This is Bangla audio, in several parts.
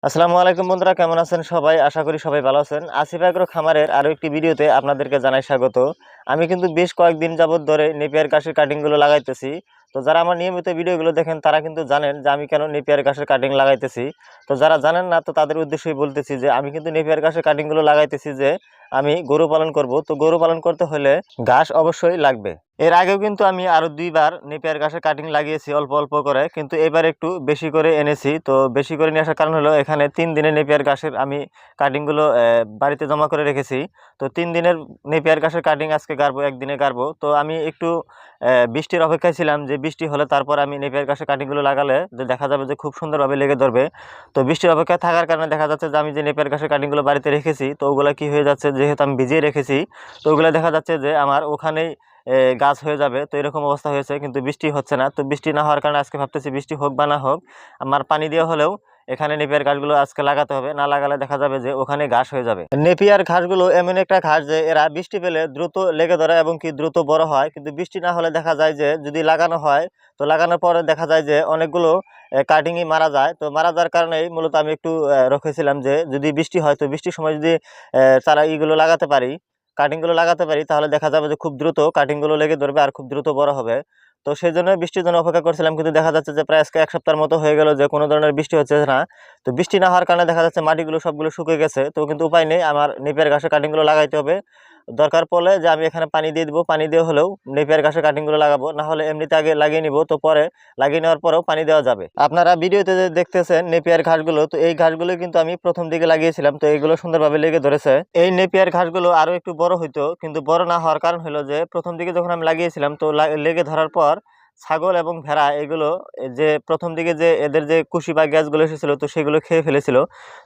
আসসালামু আলাইকুম বন্ধুরা, কেমন আছেন সবাই? আশা করি সবাই ভালো আছেন। আসিফ এগ্রো খামারের আরো একটি ভিডিওতে আপনাদেরকে জানাই স্বাগত। আমি কিন্তু বেশ কয়েকদিন যাবত ধরে নেপিয়ার ঘাসের কাটিংগুলো লাগাইতেছি। তো যারা আমার নিয়মিত ভিডিওগুলো দেখেন তারা কিন্তু জানেন যে আমি কেন নেপিয়ার ঘাসের কাটিং লাগাইতেছি। তো যারা জানেন না তো তাদের উদ্দেশ্যেই বলতেছি যে আমি কিন্তু নেপিয়ার ঘাসের কাটিংগুলো লাগাইতেছি যে আমি গরু পালন করব। তো গরু পালন করতে হলে ঘাস অবশ্যই লাগবে। এর আগেও কিন্তু আমি আরো ২ বার নেপিয়ার ঘাসের কাটিং লাগিয়েছি অল্প অল্প করে, কিন্তু এবার একটু বেশি করে এনেছি। তো বেশি করে নিয়ে আসার কারণ হলো এখানে ৩ দিনের নেপিয়ার ঘাসের আমি কাটিংগুলো বাড়িতে জমা করে রেখেছি। তো ৩ দিনের নেপিয়ার ঘাসের কাটিং আজকে গাড়বো, একদিনে গাড়বো। তো আমি একটু বৃষ্টির অপেক্ষায় ছিলাম যে বৃষ্টি হলে তারপর আমি নেপিয়ার ঘাসের কাটিংগুলো লাগালে যে দেখা যাবে যে খুব সুন্দরভাবে লেগে ধরবে। তো বৃষ্টির অপেক্ষায় থাকার কারণে দেখা যাচ্ছে যে আমি যে নেপিয়ার ঘাসের কাটিংগুলো বাড়িতে রেখেছি তো ওগুলো কি হয়ে যাচ্ছে, যেহেতু আমি ভিজিয়ে রেখেছি তো ওগুলো দেখা যাচ্ছে যে আমার ওখানেই গাছ হয়ে যাবে। তো এরকম অবস্থা হয়েছে, কিন্তু বৃষ্টি হচ্ছে না। তো বৃষ্টি না হওয়ার কারণে আজকে ভাবতেছি বৃষ্টি হোক বা না হোক আমার পানি দেওয়া হলেও এখানে নেপিয়ার ঘাসগুলো আজকে লাগাতে হবে, না লাগালে দেখা যাবে যে ওখানে ঘাস হয়ে যাবে। নেপিয়ার ঘাসগুলো এমন একটা ঘাস যে এরা বৃষ্টি পেলে দ্রুত লেগে ধরে এবং কি দ্রুত বড় হয়, কিন্তু বৃষ্টি না হলে দেখা যায় যে যদি লাগানো হয় তো লাগানোর পরে দেখা যায় যে অনেকগুলো কাটিংই মারা যায়। তো মারা যাওয়ার কারণেই মূলত আমি একটু রেখেছিলাম যে যদি বৃষ্টি হয় তো বৃষ্টির সময় যদি তারা ইগুলো লাগাতে পারি, কাটিংগুলো লাগাতে পারি, তাহলে দেখা যাবে যে খুব দ্রুত কাটিংগুলো লেগে ধরবে আর খুব দ্রুত বড় হবে। তো সেই জন্য বৃষ্টির জন্য অপেক্ষা করছিলাম, কিন্তু দেখা যাচ্ছে যে প্রায় আজকে ১ সপ্তাহের মতো হয়ে গেল যে কোনো ধরনের বৃষ্টি হচ্ছে না। তো বৃষ্টি না হওয়ার কারণে দেখা যাচ্ছে মাটিগুলো সবগুলো শুকিয়ে গেছে। তো কিন্তু উপায় নেই, আমার নেপিয়ার ঘাসের কাটিংগুলো লাগাইতে হবে। দরকার পড়লে যে আমি এখানে পানি দিয়ে দিব, পানি দিয়ে হলেও নেপিয়ার ঘাসের কাটিংগুলো লাগাবো, না হলে এমনিতে আগে লাগিয়ে নিব। তো পরে লাগিয়ে নেওয়ার পরেও পানি দেওয়া যাবে। আপনারা ভিডিওতে যে দেখতেছেন নেপিয়ার ঘাসগুলো, তো এই ঘাসগুলো কিন্তু আমি প্রথম দিকে লাগিয়েছিলাম। তো এইগুলো সুন্দরভাবে লেগে ধরেছে। এই নেপিয়ার ঘাসগুলো আরো একটু বড় হইতো, কিন্তু বড় না হওয়ার কারণ হলো যে প্রথম দিকে যখন আমি লাগিয়েছিলাম তো লেগে ধরার পর ছাগল এবং ভেড়া এগুলো যে প্রথম দিকে যে এদের যে কুশি বা গ্যাসগুলো এসেছিল তো সেগুলো খেয়ে ফেলেছিল।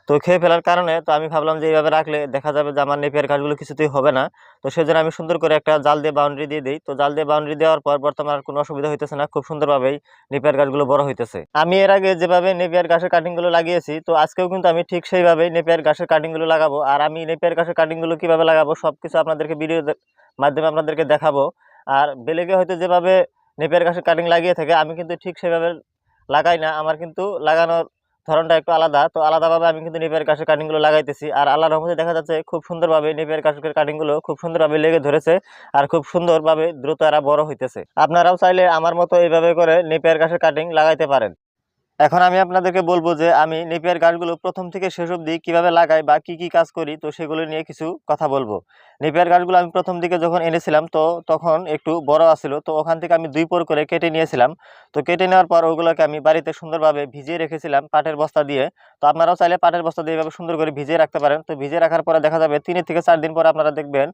তো খেয়ে ফেলার কারণে তো আমি ভাবলাম যে এইভাবে রাখলে দেখা যাবে যে আমার নেপিয়ার ঘাসগুলো কিছুতেই হবে না। তো সেজন্য আমি সুন্দর করে একটা জাল দিয়ে বাউন্ডারি দিয়ে দিই। তো জাল দিয়ে বাউন্ডারি দেওয়ার পর বর্তমানে আর কোনো অসুবিধা হইতেছে না, খুব সুন্দরভাবেই নেপিয়ার ঘাসগুলো বড় হইতেছে। আমি এর আগে যেভাবে নেপিয়ার ঘাসের কাটিংগুলো লাগিয়েছি তো আজকেও কিন্তু আমি ঠিক সেইভাবেই নেপিয়ার ঘাসের কাটিংগুলো লাগাবো। আর আমি নেপিয়ার ঘাসের কাটিংগুলো কিভাবে লাগাবো সবকিছু আপনাদেরকে ভিডিও মাধ্যমে আপনাদেরকে দেখাবো। আর বেলেগে হয়তো যেভাবে নেপিয়ার ঘাসের কাটিং লাগিয়ে থাকে আমি কিন্তু ঠিক সেভাবে লাগাই না, আমার কিন্তু লাগানোর ধরনটা একটু আলাদা। তো আলাদাভাবে আমি কিন্তু নেপিয়ার ঘাসের কাটিংগুলো লাগাইতেছি। আর আল্লাহর রহমতে দেখা যাচ্ছে খুব সুন্দরভাবে নেপিয়ার ঘাসের কাটিংগুলো খুব সুন্দরভাবে লেগে ধরেছে আর খুব সুন্দরভাবে দ্রুত এরা বড় হইতেছে। আপনারাও চাইলে আমার মতো এইভাবে করে নেপিয়ার ঘাসের কাটিং লাগাইতে পারেন। এখন আমি আপনাদেরকে বলবো যে আমি নেপিয়ার গাছগুলো প্রথম থেকে শেষ অবধি কিভাবে লাগাই বা কি কি কাজ করি তো সেগুলো নিয়ে কিছু কথা বলবো। নেপিয়ার গাছগুলো আমি প্রথম দিকে যখন এনেছিলাম তো তখন একটু বড় আছিল, তো ওখান থেকে আমি ২ পর করে কেটে নিয়েছিলাম। তো কেটে নেওয়ার পর ওগুলোকে আমি বাড়িতে সুন্দরভাবে ভিজিয়ে রেখেছিলাম পাটের বস্তা দিয়ে। তো আপনারাও চাইলে পাটের বস্তা দিয়ে এভাবে সুন্দর করে ভিজিয়ে রাখতে পারেন। তো ভিজিয়ে রাখার পরে দেখা যাবে ৩ থেকে ৪ দিন পরে আপনারা দেখবেন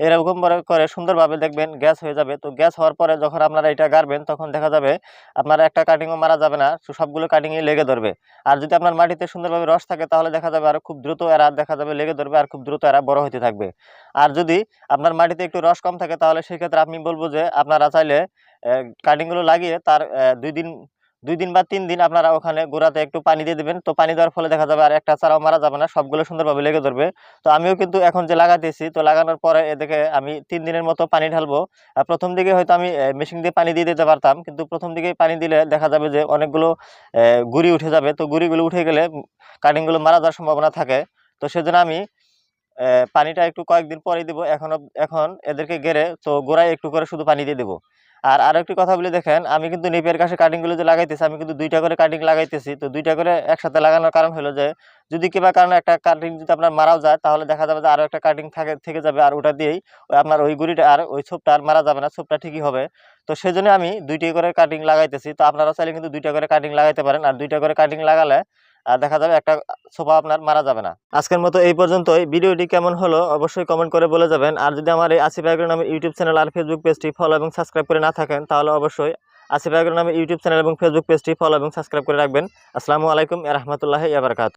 এরকম করে সুন্দরভাবে দেখবেন গ্যাস হয়ে যাবে। তো গ্যাস হওয়ার পরে যখন আপনারা এটা গাড়বেন তখন দেখা যাবে আপনার একটা কাটিংও মারা যাবে না, সবগুলো কাটিংই লেগে ধরবে। আর যদি আপনার মাটিতে সুন্দরভাবে রস থাকে তাহলে দেখা যাবে আর খুব দ্রুত এরা দেখা যাবে লেগে ধরবে আর খুব দ্রুত এরা বড় হতে থাকবে। আর যদি আপনার মাটিতে একটু রস কম থাকে তাহলে সেক্ষেত্রে আমি বলবো যে আপনারা চাইলে কাটিংগুলো লাগিয়ে তার ২ দিন বা ৩ দিন আপনারা ওখানে গোড়াতে একটু পানি দিয়ে দিবেন। তো পানি দেওয়ার ফলে দেখা যাবে আর একটা চারাও মারা যাবে না, সবগুলো সুন্দরভাবে লেগে ধরবে। তো আমিও কিন্তু এখন যে লাগাতেছি তো লাগানোর পরে এদিকে আমি ৩ দিনের মতো পানি ঢালবো। প্রথম দিকে হয়তো আমি মেশিন দিয়ে পানি দিয়ে দিতে পারতাম, কিন্তু প্রথম দিকেই পানি দিলে দেখা যাবে যে অনেকগুলো গুঁড়ি উঠে যাবে। তো গুঁড়িগুলো উঠে গেলে কাটিংগুলো মারা যাওয়ার সম্ভাবনা থাকে। তো সেজন্য আমি পানিটা একটু কয়েকদিন পরেই দিব। এখন এদেরকে গেড়ে তো গোড়ায় একটু করে শুধু পানি দিয়ে দিব। আর আরো একটি কথা বলি, দেখেন আমি কিন্তু নেপিয়ার ঘাসের কাটিংগুলো যে লাগাইতেছি আমি কিন্তু ২টা করে কাটিং লাগাইতেছি। তো ২টা করে একসাথে লাগানোর কারণ হলো যে যদি কিবা কারণে একটা কাটিং যদি আপনার মারাও যায় তাহলে দেখা যাবে যে আরো একটা কাটিং থেকে যাবে আর ওটা দিয়েই আপনার ওই গুঁড়িটা আর ওই ছোপটা আর মারা যাবে না, ছোপটা ঠিকই হবে। তো সেজন্য আমি ২টি করে কাটিং লাগাইতেছি। তো আপনারা চাইলে কিন্তু ২টা করে কাটিং লাগাইতে পারেন। আর ২টা করে কাটিং লাগালে দেখা যাবে একটা সোফা আপনার মারা যাবে না। আজকের মতো এই পর্যন্তই। ভিডিওটি কেমন হলো অবশ্যই কমেন্ট করে বলে যাবেন। আর যদি আমার এই আসিফ এগ্রো নামে ইউটিউব চ্যানেল আর ফেসবুক পেজটি ফলো এবং সাবস্ক্রাইব করে না থাকেন তাহলে অবশ্যই আসিফ এগ্রো নামে ইউটিউব চ্যানেল এবং ফেসবুক পেজটি ফলো এবং সাবস্ক্রাইব করে রাখবেন। আসসালামু আলাইকুম ওয়া রাহমাতুল্লাহি ওয়া বারাকাতুহু।